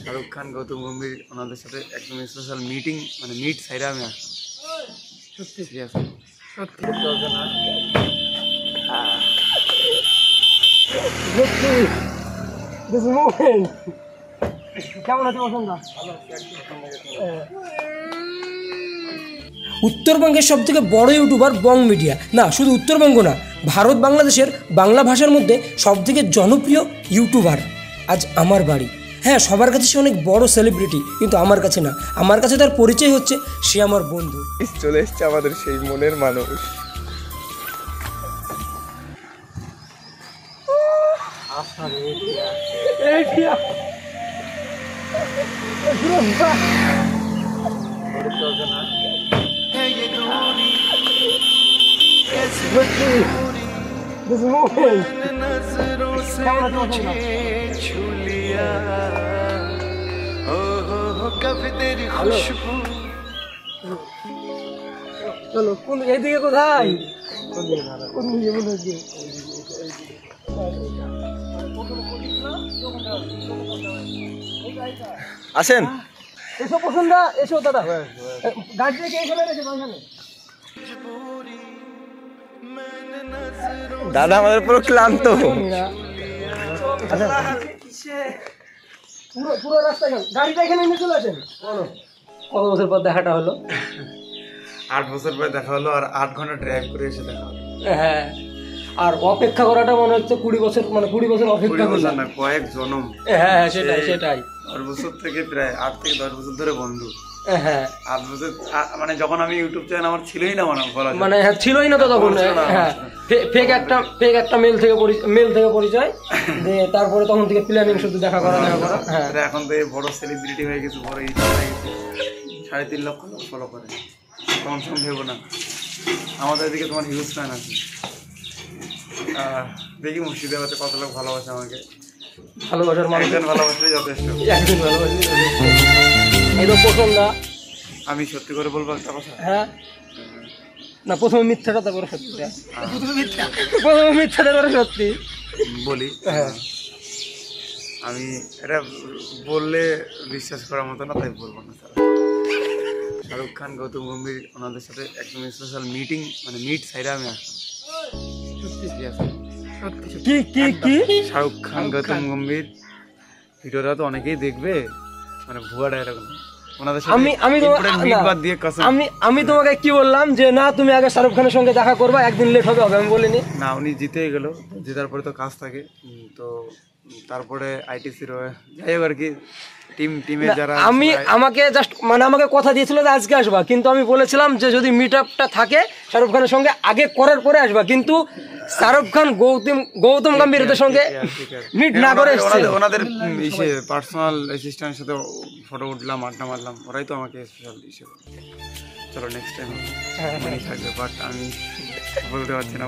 শাহরুখ খান, গৌতম গম্ভীর ওনাদের সাথে একদম স্পেশাল মিটিং, মানে মিট সাইডে আমি আসলাম। সত্যি সিরিয়াস সত্যি কেমন আছে বসন্ত? উত্তরবঙ্গের সব থেকে বড় ইউটিউবার বং মিডিয়া। না, শুধু উত্তরবঙ্গ না, ভারত বাংলাদেশের বাংলা ভাষার মধ্যে সব থেকে জনপ্রিয় ইউটিউবার আজ আমার বাড়ি। হ্যাঁ, সবার কাছে সে অনেক বড় সেলিব্রিটি, কিন্তু আমার কাছে না। আমার কাছে তার পরিচয় হচ্ছে সে আমার বন্ধু। চলে এসছে আমাদের সেই মনের মানুষ। চলো, কোন এইদিকে কোথায়? আসেন, এসো পছন্দ, এসো দাদা। গাড়ি থেকে এখানে রেখে ওইখানে। দাদা আমাদের পুরো ক্লান্ত। পুরো রাস্তা গাড়িটা এখানে নিয়ে চলে আসেন। কত বছর পর দেখাটা হলো? 8 বছর পরে দেখা হলো, আর 8 ঘন্টা ড্রাইভ করে এসে দেখা হলো। হ্যাঁ, আর অপেক্ষা করাটা মনে হচ্ছে 20 বছর, মানে 20 বছর অপেক্ষা করলাম। না, কয়েক জনম। হ্যাঁ, সেটাই সেটাই। 10 বছর থেকে প্রায় 8 থেকে 10 বছর ধরে বন্ধু। হ্যাঁ, 8 বছর মানে যখন আমি ইউটিউব চ্যানেল আমার ছিলই না, মানে হ্যাঁ ছিলই না তো তখন। হ্যাঁ, ফেক একটা মেল থেকে পরিচয় দিয়ে তারপরে তখন থেকে প্ল্যানিং শুধু দেখা করা। হ্যাঁ, এখন তো বড় সেলিব্রিটি হয়ে গেছে, বড় ইউটিউবার হয়ে গেছে, 3.5 লক্ষ লোক ফলো করে। কম সম ভেবো না, আমাদের এদিকে তোমার হিউজ ফ্যান আছে। দেখি মুর্শিদাবাদে কত লোক ভালোবাসে আমাকে। ভালোবাসার মানুষ একজন ভালোবাসলে যথেষ্ট। একজন ভালোবাসি। এই তো পছন্দ। আমি সত্যি করে বলবো একটা কথা। হ্যাঁ, না প্রথমে মিথ্যাটা, তারপরে সত্যি। প্রথমে মিথ্যাটা, তারপরে সত্যি বলি। হ্যাঁ, আমি এটা বললে বিশ্বাস করার মতো না, তাই বলবো না। শাহরুখ খান, গৌতম গম্ভীর ওনাদের সাথে একদম স্পেশাল মিটিং, মানে মিট সাইডে আমি আসলাম। সত্যি সিরিয়াস সত্যি। কি শাহরুখ খান, গৌতম গম্ভীর ভিডিওটা তো অনেকেই দেখবে, মানে ভুয়া ডায়লগ না। আমি তোমাকে কি বললাম যে না, তুমি আগে শাহরুখ খানের সঙ্গে দেখা করবা, একদিন লেট হবে আমি বলিনি না। উনি জিতেই গেল, জেতার পরে তো কাজ থাকে, তো তারপরে আইটিসি যাই হোক আর কি, টিমের যারা আমাকে কথা দিয়েছিল যে আজকে আসবা, কিন্তু আমি বলেছিলাম যে যদি মিট আপটা থাকে শাহরুখ খানের সঙ্গে আগে করার পরে আসবা, কিন্তু শাহরুখ খান গৌতম গম্ভীরের সঙ্গে মিট না করে ওনাদের পার্সোনাল অ্যাসিস্ট্যান্টের সাথে ফটো উঠলাম, আড্ডা মারলাম, ওরাই তো আমাকে স্পেশাল হিসেবে। চলো নেক্সট টাইম মনে থাকবে, বাট আমি বলতে পারছি না।